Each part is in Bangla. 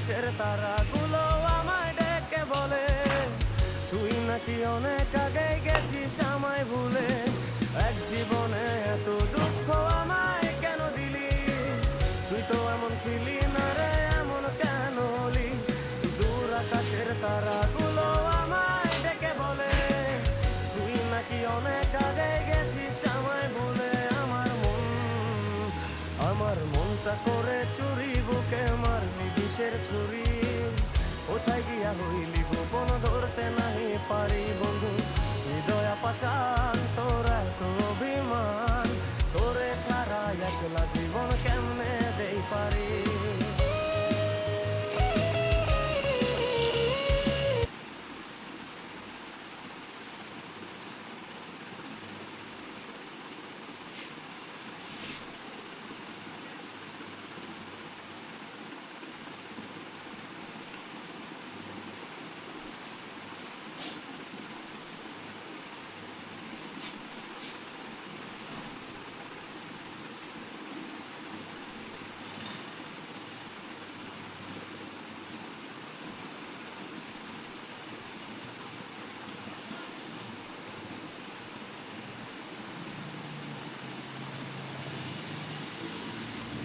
আকাশের তারাগুলো আমায় ডেকে বলে তুই নাকি অনেক আগে গেছিস আমায় ভুলে। এক জীবনে এত দুঃখ আমায় কেন দিলি, তুই তো এমন ছিলি না রে, এমন কেন হলি। দূর আকাশের তারাগুলো আমায় ডেকে বলে তুই নাকি অনেক আগে গেছিস আমায় ভুলে। আমার মনটা করে চুরি, বুকে মারলি বিষের ছুরি। কোথায় গিয়া হইলি গোপন ধরতে নাহি পারি বন্ধু। হৃদয় পাষাণ তোর এত অভিমান, তোরে ছাড়া একলা জীবন কেমনে দেই পারি।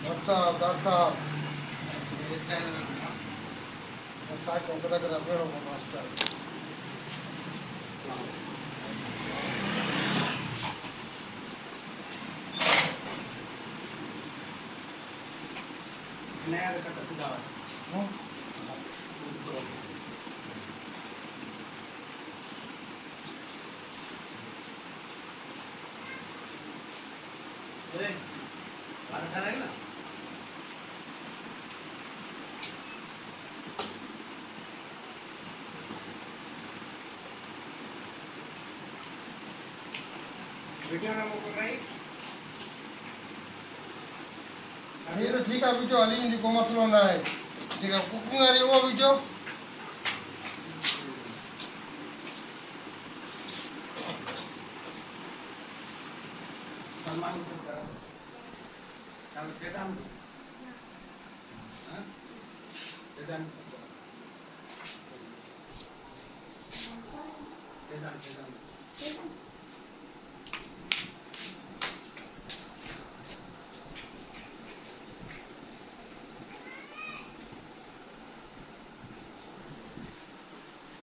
डॉक्टर साहब साठ घंटे तक रखे हो मास्टर नया कटा सीधा अरे बाहर खा रहेगा ना वीडियो ना मोको भाई ये तो ठीक है बीजो अली इंदी को मसलो ना है ठीक है कुकिंग आ रही वो बीजो सम्मान से काम सेदाम हां सेदाम सेदाम